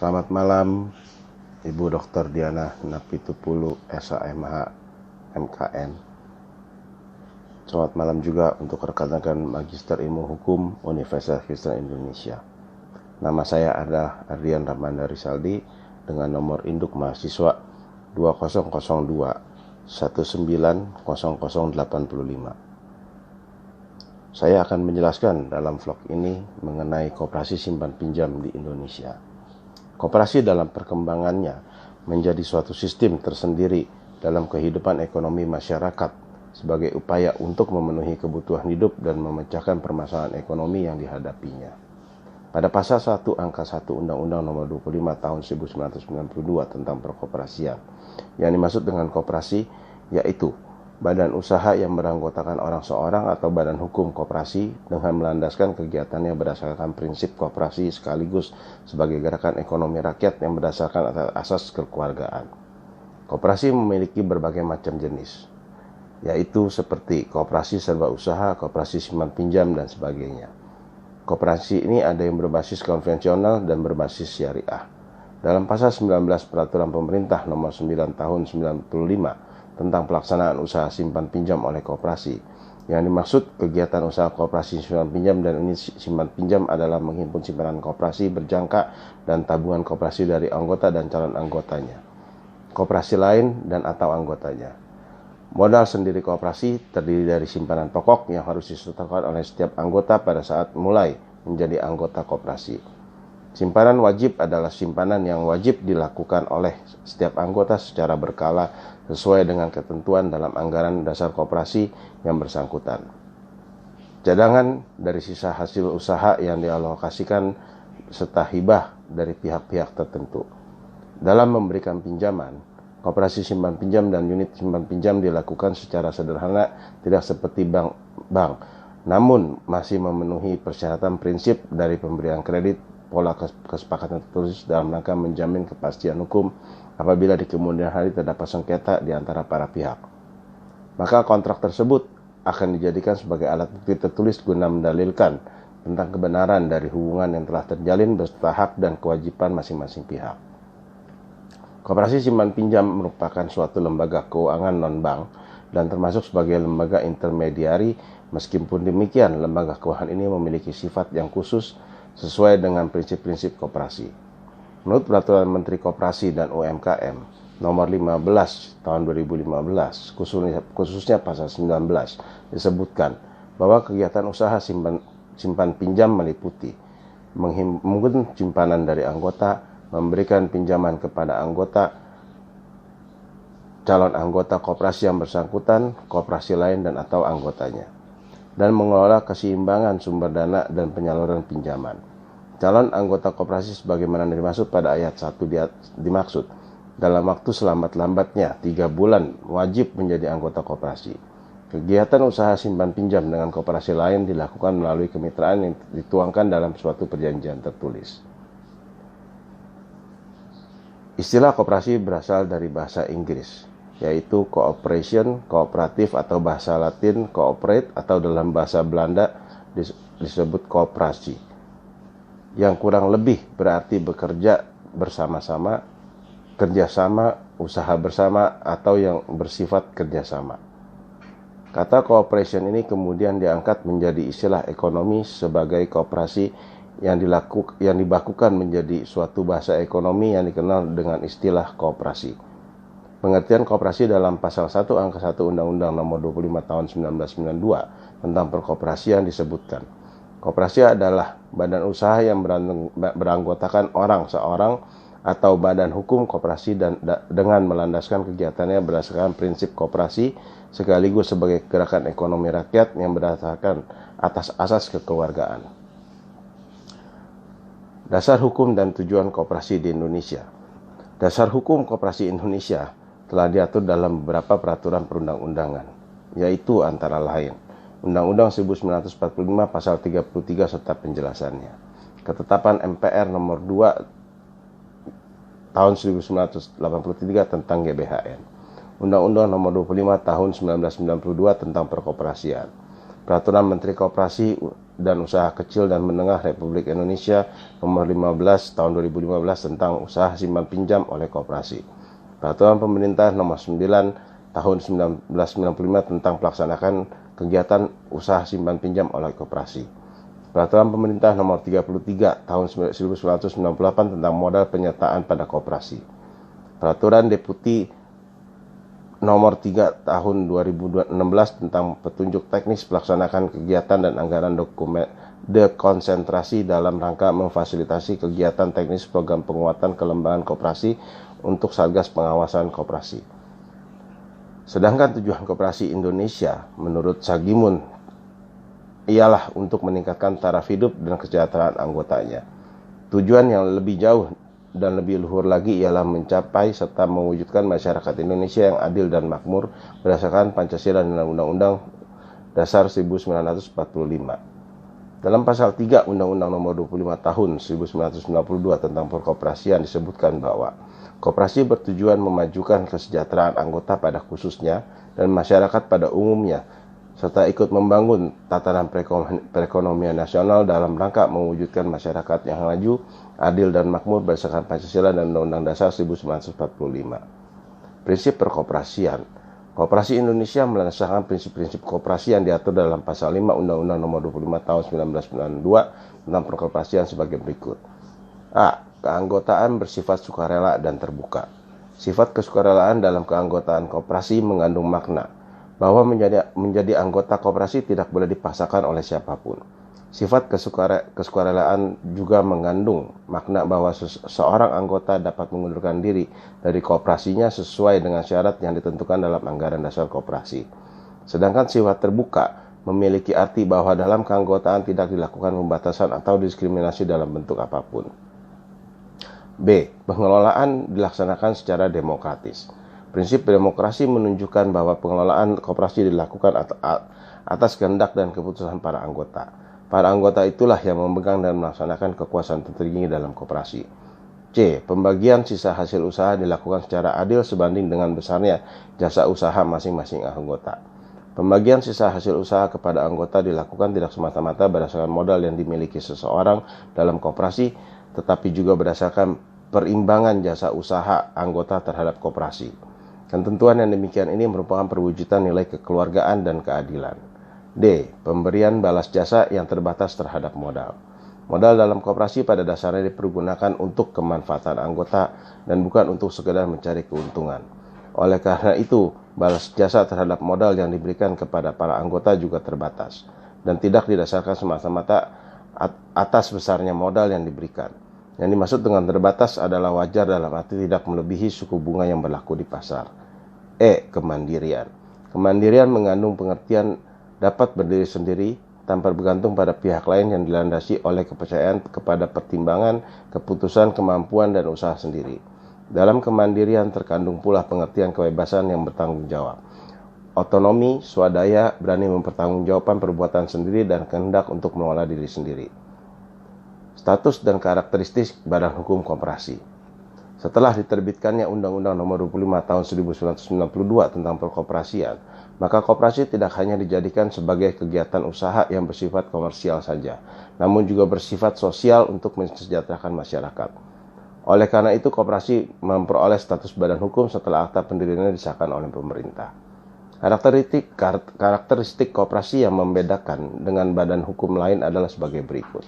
Selamat malam, Ibu Dr. Diana Napitupulu, SHMH, MKN. Selamat malam juga untuk rekan-rekan Magister Ilmu Hukum Universitas Kristen Indonesia. Nama saya adalah Ardian Ramanda Risaldi dengan nomor induk mahasiswa 2002 190085. Saya akan menjelaskan dalam vlog ini mengenai koperasi simpan pinjam di Indonesia. Koperasi dalam perkembangannya menjadi suatu sistem tersendiri dalam kehidupan ekonomi masyarakat sebagai upaya untuk memenuhi kebutuhan hidup dan memecahkan permasalahan ekonomi yang dihadapinya. Pada pasal 1 angka 1 Undang-Undang Nomor 25 Tahun 1992 tentang perkoperasian, yang dimaksud dengan koperasi yaitu badan usaha yang beranggotakan orang seorang atau badan hukum koperasi dengan melandaskan kegiatannya berdasarkan prinsip koperasi sekaligus sebagai gerakan ekonomi rakyat yang berdasarkan atas asas kekeluargaan. Koperasi memiliki berbagai macam jenis, yaitu seperti koperasi serba usaha, koperasi simpan pinjam, dan sebagainya. Koperasi ini ada yang berbasis konvensional dan berbasis syariah. Dalam pasal 19 Peraturan Pemerintah Nomor 9 Tahun 95 tentang pelaksanaan usaha simpan pinjam oleh koperasi. Yang dimaksud kegiatan usaha koperasi simpan pinjam dan unit simpan pinjam adalah menghimpun simpanan koperasi berjangka dan tabungan koperasi dari anggota dan calon anggotanya, koperasi lain dan atau anggotanya. Modal sendiri koperasi terdiri dari simpanan pokok yang harus disetorkan oleh setiap anggota pada saat mulai menjadi anggota koperasi. Simpanan wajib adalah simpanan yang wajib dilakukan oleh setiap anggota secara berkala sesuai dengan ketentuan dalam anggaran dasar koperasi yang bersangkutan. Cadangan dari sisa hasil usaha yang dialokasikan serta hibah dari pihak-pihak tertentu. Dalam memberikan pinjaman, koperasi simpan pinjam dan unit simpan pinjam dilakukan secara sederhana, tidak seperti bank, namun masih memenuhi persyaratan prinsip dari pemberian kredit, pola kesepakatan tertulis dalam rangka menjamin kepastian hukum apabila di kemudian hari terdapat sengketa di antara para pihak. Maka kontrak tersebut akan dijadikan sebagai alat bukti tertulis guna mendalilkan tentang kebenaran dari hubungan yang telah terjalin beserta hak dan kewajiban masing-masing pihak. Koperasi simpan pinjam merupakan suatu lembaga keuangan non-bank dan termasuk sebagai lembaga intermediari. Meskipun demikian, lembaga keuangan ini memiliki sifat yang khusus sesuai dengan prinsip-prinsip koperasi. Menurut Peraturan Menteri Koperasi dan UMKM Nomor 15 Tahun 2015, khususnya pasal 19, disebutkan bahwa kegiatan usaha simpan pinjam meliputi menghimpun simpanan dari anggota, memberikan pinjaman kepada anggota, calon anggota koperasi yang bersangkutan, koperasi lain dan atau anggotanya, dan mengelola keseimbangan sumber dana dan penyaluran pinjaman. Calon anggota koperasi sebagaimana dimaksud pada ayat 1 dimaksud dalam waktu selambat-lambatnya 3 bulan wajib menjadi anggota koperasi. Kegiatan usaha simpan pinjam dengan koperasi lain dilakukan melalui kemitraan yang dituangkan dalam suatu perjanjian tertulis. Istilah koperasi berasal dari bahasa Inggris, yaitu cooperation, kooperatif, atau bahasa Latin cooperate, atau dalam bahasa Belanda disebut koperasi, yang kurang lebih berarti bekerja bersama-sama, kerjasama, usaha bersama, atau yang bersifat kerjasama. Kata cooperation ini kemudian diangkat menjadi istilah ekonomi sebagai koperasi yang dibakukan menjadi suatu bahasa ekonomi yang dikenal dengan istilah kooperasi. Pengertian koperasi dalam pasal 1 angka 1 Undang-Undang Nomor 25 Tahun 1992 tentang perkoperasian disebutkan, koperasi adalah badan usaha yang beranggotakan orang seorang atau badan hukum koperasi dan dengan melandaskan kegiatannya berdasarkan prinsip koperasi sekaligus sebagai gerakan ekonomi rakyat yang berdasarkan atas asas kekeluargaan. Dasar hukum dan tujuan koperasi di Indonesia. Dasar hukum koperasi Indonesia telah diatur dalam beberapa peraturan perundang-undangan, yaitu antara lain Undang-Undang 1945 Pasal 33 serta penjelasannya, Ketetapan MPR Nomor 2 Tahun 1983 tentang GBHN, Undang-Undang Nomor 25 Tahun 1992 tentang perkoperasian, Peraturan Menteri Koperasi dan Usaha Kecil dan Menengah Republik Indonesia Nomor 15 Tahun 2015 tentang usaha simpan pinjam oleh koperasi. Peraturan Pemerintah Nomor 9 Tahun 1995 tentang pelaksanaan kegiatan usaha simpan pinjam oleh koperasi. Peraturan Pemerintah Nomor 33 Tahun 1998 tentang modal penyertaan pada koperasi. Peraturan Deputi Nomor 3 Tahun 2016 tentang petunjuk teknis pelaksanaan kegiatan dan anggaran dokumen dekonsentrasi dalam rangka memfasilitasi kegiatan teknis program penguatan kelembagaan koperasi untuk Satgas Pengawasan Koperasi. Sedangkan tujuan Koperasi Indonesia menurut Sagimun ialah untuk meningkatkan taraf hidup dan kesejahteraan anggotanya. Tujuan yang lebih jauh dan lebih luhur lagi ialah mencapai serta mewujudkan masyarakat Indonesia yang adil dan makmur berdasarkan Pancasila dan Undang-Undang Dasar 1945. Dalam pasal 3 Undang-Undang Nomor 25 Tahun 1992 tentang perkoperasian disebutkan bahwa koperasi bertujuan memajukan kesejahteraan anggota pada khususnya dan masyarakat pada umumnya, serta ikut membangun tatanan perekonomian nasional dalam rangka mewujudkan masyarakat yang maju, adil dan makmur berdasarkan Pancasila dan Undang-Undang Dasar 1945. Prinsip perkoperasian. Koperasi Indonesia melaksanakan prinsip-prinsip koperasi yang diatur dalam pasal 5 Undang-Undang Nomor 25 Tahun 1992 tentang perkoperasian sebagai berikut. A. Keanggotaan bersifat sukarela dan terbuka. Sifat kesukarelaan dalam keanggotaan koperasi mengandung makna bahwa menjadi anggota koperasi tidak boleh dipaksakan oleh siapapun. Sifat kesukarelaan juga mengandung makna bahwa seorang anggota dapat mengundurkan diri dari koperasinya sesuai dengan syarat yang ditentukan dalam anggaran dasar koperasi. Sedangkan sifat terbuka memiliki arti bahwa dalam keanggotaan tidak dilakukan pembatasan atau diskriminasi dalam bentuk apapun. B. Pengelolaan dilaksanakan secara demokratis. Prinsip demokrasi menunjukkan bahwa pengelolaan koperasi dilakukan atas kehendak dan keputusan para anggota. Para anggota itulah yang memegang dan melaksanakan kekuasaan tertinggi dalam koperasi. C. Pembagian sisa hasil usaha dilakukan secara adil sebanding dengan besarnya jasa usaha masing-masing anggota. Pembagian sisa hasil usaha kepada anggota dilakukan tidak semata-mata berdasarkan modal yang dimiliki seseorang dalam koperasi, tetapi juga berdasarkan perimbangan jasa usaha anggota terhadap koperasi. Ketentuan yang demikian ini merupakan perwujudan nilai kekeluargaan dan keadilan. D. Pemberian balas jasa yang terbatas terhadap modal. Modal dalam koperasi pada dasarnya dipergunakan untuk kemanfaatan anggota dan bukan untuk sekedar mencari keuntungan. Oleh karena itu, balas jasa terhadap modal yang diberikan kepada para anggota juga terbatas dan tidak didasarkan semata-mata atas besarnya modal yang diberikan. Yang dimaksud dengan terbatas adalah wajar dalam arti tidak melebihi suku bunga yang berlaku di pasar. E. Kemandirian. Kemandirian mengandung pengertian dapat berdiri sendiri tanpa bergantung pada pihak lain yang dilandasi oleh kepercayaan kepada pertimbangan, keputusan, kemampuan, dan usaha sendiri. Dalam kemandirian terkandung pula pengertian kebebasan yang bertanggung jawab. Otonomi, swadaya, berani mempertanggungjawabkan perbuatan sendiri dan kehendak untuk mengelola diri sendiri. Status dan karakteristik Badan Hukum Koperasi. Setelah diterbitkannya Undang-Undang Nomor 25 Tahun 1992 tentang perkoperasian, maka koperasi tidak hanya dijadikan sebagai kegiatan usaha yang bersifat komersial saja, namun juga bersifat sosial untuk mensejahterakan masyarakat. Oleh karena itu, koperasi memperoleh status badan hukum setelah akta pendiriannya disahkan oleh pemerintah. Karakteristik koperasi yang membedakan dengan badan hukum lain adalah sebagai berikut.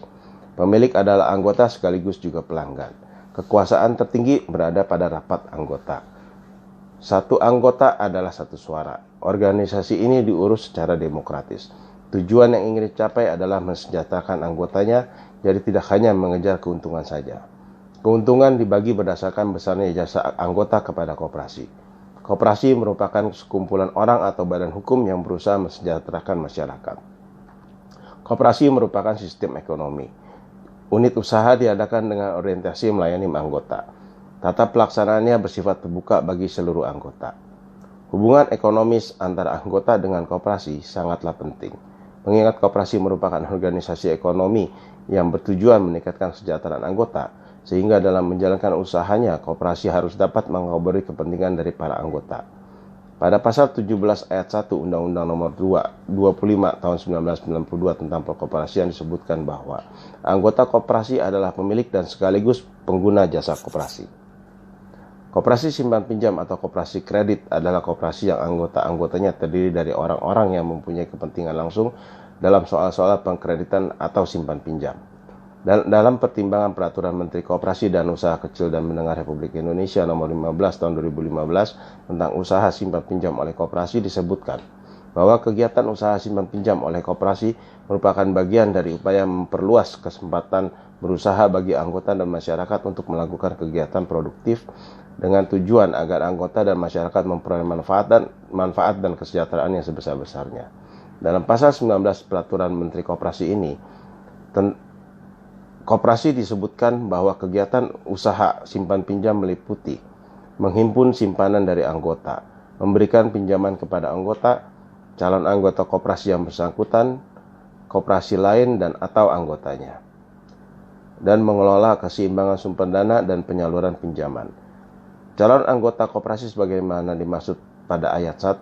Pemilik adalah anggota sekaligus juga pelanggan. Kekuasaan tertinggi berada pada rapat anggota. Satu anggota adalah satu suara. Organisasi ini diurus secara demokratis. Tujuan yang ingin dicapai adalah mensejahterakan anggotanya, jadi tidak hanya mengejar keuntungan saja. Keuntungan dibagi berdasarkan besarnya jasa anggota kepada koperasi. Koperasi merupakan sekumpulan orang atau badan hukum yang berusaha mensejahterakan masyarakat. Koperasi merupakan sistem ekonomi. Unit usaha diadakan dengan orientasi melayani anggota. Tata pelaksanaannya bersifat terbuka bagi seluruh anggota. Hubungan ekonomis antara anggota dengan koperasi sangatlah penting. Mengingat koperasi merupakan organisasi ekonomi yang bertujuan meningkatkan kesejahteraan anggota, sehingga dalam menjalankan usahanya, koperasi harus dapat mengobrol kepentingan dari para anggota. Pada pasal 17 ayat 1 Undang-Undang Nomor 25 Tahun 1992 tentang Perkoperasian disebutkan bahwa anggota koperasi adalah pemilik dan sekaligus pengguna jasa koperasi. Koperasi simpan pinjam atau koperasi kredit adalah koperasi yang anggota-anggotanya terdiri dari orang-orang yang mempunyai kepentingan langsung dalam soal-soal pengkreditan atau simpan pinjam. Dalam pertimbangan Peraturan Menteri Koperasi dan Usaha Kecil dan Menengah Republik Indonesia Nomor 15 Tahun 2015 tentang usaha simpan pinjam oleh koperasi disebutkan bahwa kegiatan usaha simpan pinjam oleh koperasi merupakan bagian dari upaya memperluas kesempatan berusaha bagi anggota dan masyarakat untuk melakukan kegiatan produktif dengan tujuan agar anggota dan masyarakat memperoleh manfaat dan kesejahteraan yang sebesar-besarnya. Dalam pasal 19 Peraturan Menteri Koperasi ini, koperasi disebutkan bahwa kegiatan usaha simpan pinjam meliputi menghimpun simpanan dari anggota, memberikan pinjaman kepada anggota, calon anggota koperasi yang bersangkutan, koperasi lain dan atau anggotanya, dan mengelola keseimbangan sumber dana dan penyaluran pinjaman. Calon anggota koperasi sebagaimana dimaksud pada ayat 1,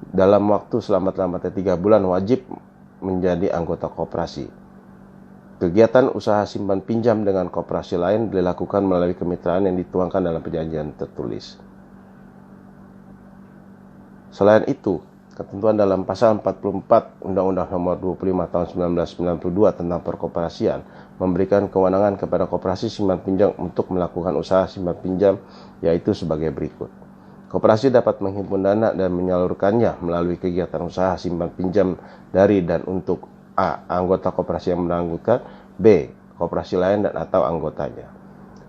dalam waktu selama-lambatnya 3 bulan wajib menjadi anggota koperasi. Kegiatan usaha simpan pinjam dengan koperasi lain dilakukan melalui kemitraan yang dituangkan dalam perjanjian tertulis. Selain itu, ketentuan dalam pasal 44 Undang-Undang Nomor 25 Tahun 1992 tentang Perkoperasian memberikan kewenangan kepada koperasi simpan pinjam untuk melakukan usaha simpan pinjam, yaitu sebagai berikut. Koperasi dapat menghimpun dana dan menyalurkannya melalui kegiatan usaha simpan pinjam dari dan untuk A. Anggota koperasi yang bersangkutan, B. Koperasi lain dan atau anggotanya.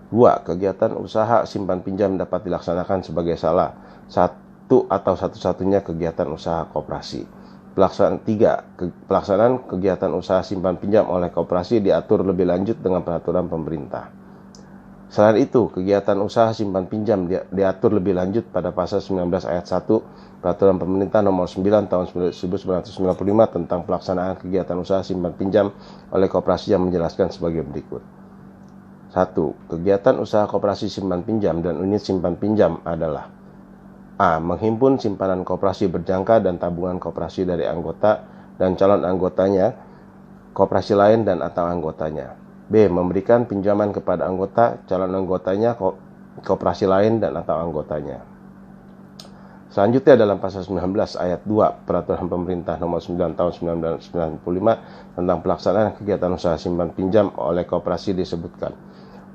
2. Kegiatan usaha simpan pinjam dapat dilaksanakan sebagai salah satu atau satu-satunya kegiatan usaha koperasi. Pelaksanaan kegiatan usaha simpan pinjam oleh koperasi diatur lebih lanjut dengan peraturan pemerintah. Selain itu, kegiatan usaha simpan pinjam diatur lebih lanjut pada pasal 19 ayat 1 Peraturan Pemerintah Nomor 9 Tahun 1995 tentang pelaksanaan kegiatan usaha simpan pinjam oleh koperasi yang menjelaskan sebagai berikut. 1. Kegiatan usaha koperasi simpan pinjam dan unit simpan pinjam adalah A. Menghimpun simpanan koperasi berjangka dan tabungan koperasi dari anggota dan calon anggotanya, koperasi lain dan atau anggotanya. B. Memberikan pinjaman kepada anggota, calon anggotanya, koperasi lain dan atau anggotanya. Selanjutnya dalam pasal 19 ayat 2 Peraturan Pemerintah Nomor 9 Tahun 1995 tentang pelaksanaan kegiatan usaha simpan pinjam oleh koperasi disebutkan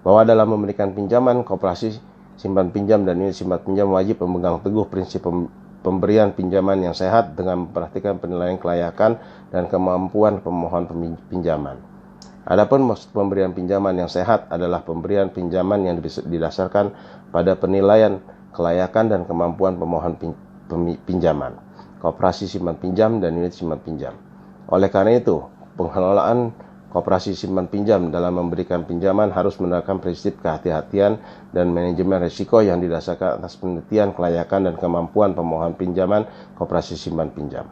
bahwa dalam memberikan pinjaman, koperasi simpan pinjam dan unit simpan pinjam wajib memegang teguh prinsip pemberian pinjaman yang sehat dengan memperhatikan penilaian kelayakan dan kemampuan pemohon pinjaman. Adapun maksud pemberian pinjaman yang sehat adalah pemberian pinjaman yang didasarkan pada penilaian kelayakan dan kemampuan pemohon pinjaman, koperasi simpan pinjam dan unit simpan pinjam. Oleh karena itu, pengelolaan koperasi simpan pinjam dalam memberikan pinjaman harus menerapkan prinsip kehati-hatian dan manajemen risiko yang didasarkan atas penelitian kelayakan dan kemampuan pemohon pinjaman koperasi simpan pinjam.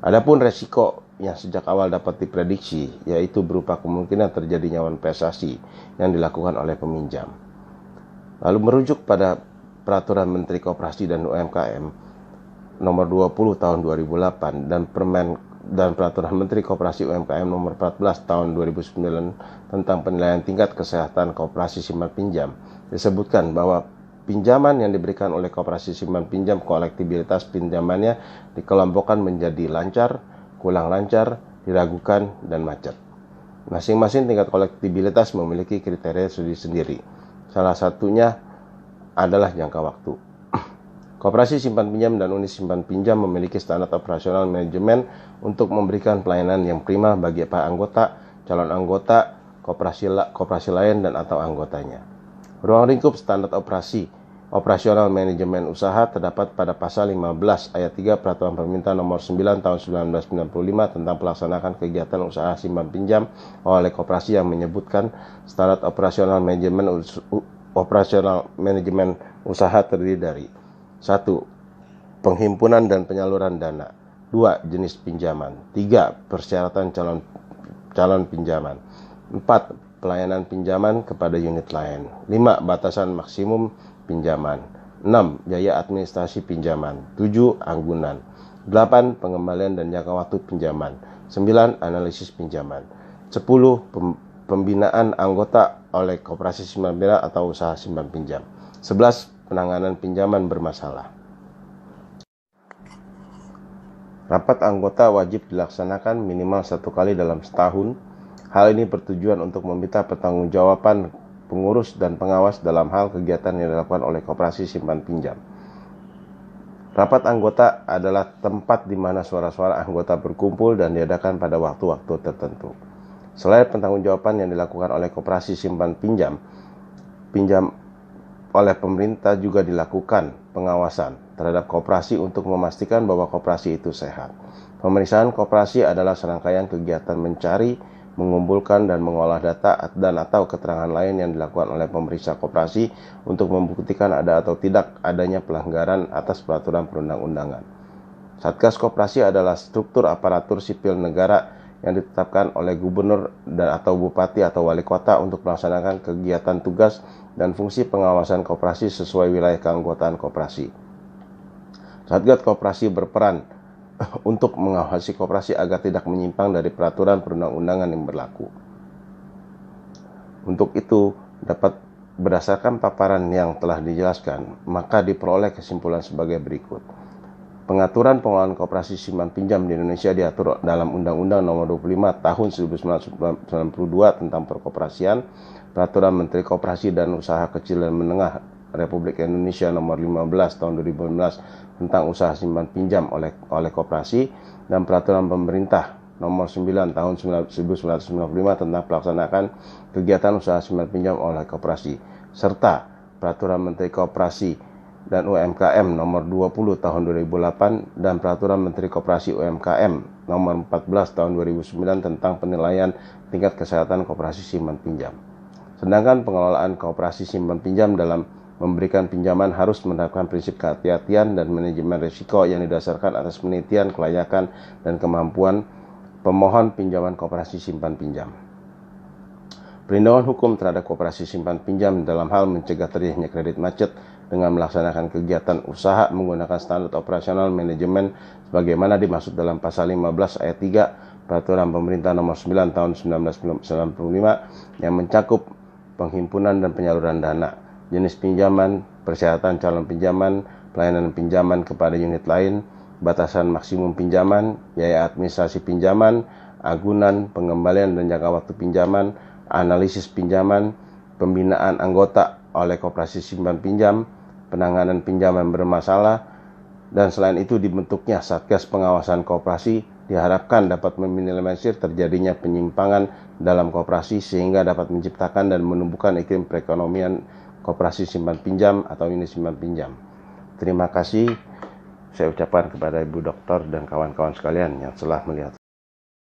Adapun risiko yang sejak awal dapat diprediksi, yaitu berupa kemungkinan terjadinya investasi yang dilakukan oleh peminjam. Lalu merujuk pada Peraturan Menteri Koperasi dan UMKM Nomor 20 Tahun 2008 dan Peraturan Menteri Koperasi UMKM Nomor 14 Tahun 2009 tentang penilaian tingkat kesehatan koperasi simpan pinjam disebutkan bahwa pinjaman yang diberikan oleh koperasi simpan pinjam kolektibilitas pinjamannya dikelompokkan menjadi lancar, kurang lancar, diragukan, dan macet. Masing-masing tingkat kolektibilitas memiliki kriteria sendiri. Salah satunya adalah jangka waktu. Koperasi simpan pinjam dan unit simpan pinjam memiliki standar operasional manajemen untuk memberikan pelayanan yang prima bagi para anggota, calon anggota, koperasi lain dan atau anggotanya. Ruang lingkup standar operasional manajemen usaha terdapat pada pasal 15 ayat 3 Peraturan Pemerintah Nomor 9 Tahun 1995 tentang pelaksanaan kegiatan usaha simpan pinjam oleh koperasi yang menyebutkan standar operasional manajemen usaha terdiri dari 1. Penghimpunan dan penyaluran dana. 2. Jenis pinjaman. 3. Persyaratan calon pinjaman. 4. Pelayanan pinjaman kepada unit lain. 5. Batasan maksimum pinjaman. 6. Biaya administrasi pinjaman. 7. Anggunan. 8. Pengembalian dan jangka waktu pinjaman. 9. Analisis pinjaman. 10. Pembinaan anggota oleh koperasi simpan pinjam atau usaha simpan pinjam. 11. Penanganan pinjaman bermasalah. Rapat anggota wajib dilaksanakan minimal 1 kali dalam setahun. Hal ini bertujuan untuk meminta pertanggungjawaban pengurus dan pengawas dalam hal kegiatan yang dilakukan oleh koperasi simpan pinjam. Rapat anggota adalah tempat di mana suara-suara anggota berkumpul dan diadakan pada waktu-waktu tertentu. Selain pertanggungjawaban yang dilakukan oleh koperasi simpan pinjam oleh pemerintah juga dilakukan pengawasan terhadap koperasi untuk memastikan bahwa koperasi itu sehat. Pemeriksaan koperasi adalah serangkaian kegiatan mencari, mengumpulkan dan mengolah data dan atau keterangan lain yang dilakukan oleh pemeriksa koperasi untuk membuktikan ada atau tidak adanya pelanggaran atas peraturan perundang-undangan. Satgas Koperasi adalah struktur aparatur sipil negara yang ditetapkan oleh gubernur dan atau bupati atau wali kota untuk melaksanakan kegiatan tugas dan fungsi pengawasan koperasi sesuai wilayah keanggotaan koperasi. Satgas Koperasi berperan untuk mengawasi koperasi agar tidak menyimpang dari peraturan perundang-undangan yang berlaku. Untuk itu, dapat berdasarkan paparan yang telah dijelaskan, maka diperoleh kesimpulan sebagai berikut. Pengaturan pengelolaan koperasi simpan pinjam di Indonesia diatur dalam Undang-Undang Nomor 25 Tahun 1992 tentang Perkoperasian, Peraturan Menteri Koperasi dan Usaha Kecil dan Menengah Republik Indonesia Nomor 15 Tahun 2015 tentang usaha simpan pinjam oleh koperasi, dan Peraturan Pemerintah Nomor 9 Tahun 1995 tentang pelaksanaan kegiatan usaha simpan pinjam oleh koperasi, serta Peraturan Menteri Koperasi dan UMKM Nomor 20 Tahun 2008 dan Peraturan Menteri Koperasi UMKM Nomor 14 Tahun 2009 tentang penilaian tingkat kesehatan koperasi simpan pinjam. Sedangkan pengelolaan koperasi simpan pinjam dalam memberikan pinjaman harus menerapkan prinsip kehati-hatian dan manajemen risiko yang didasarkan atas penelitian, kelayakan, dan kemampuan pemohon pinjaman koperasi simpan pinjam. Perlindungan hukum terhadap koperasi simpan pinjam dalam hal mencegah terjadinya kredit macet dengan melaksanakan kegiatan usaha menggunakan standar operasional manajemen sebagaimana dimaksud dalam pasal 15 ayat 3 Peraturan Pemerintah Nomor 9 Tahun 1995 yang mencakup penghimpunan dan penyaluran dana, jenis pinjaman, persyaratan calon pinjaman, pelayanan pinjaman kepada unit lain, batasan maksimum pinjaman, biaya administrasi pinjaman, agunan, pengembalian dan jangka waktu pinjaman, analisis pinjaman, pembinaan anggota oleh koperasi simpan pinjam, penanganan pinjaman bermasalah, dan selain itu dibentuknya Satgas Pengawasan Koperasi diharapkan dapat meminimalisir terjadinya penyimpangan dalam koperasi sehingga dapat menciptakan dan menumbuhkan iklim perekonomian koperasi simpan pinjam atau unit simpan pinjam. Terima kasih saya ucapkan kepada Ibu Doktor dan kawan-kawan sekalian yang telah melihat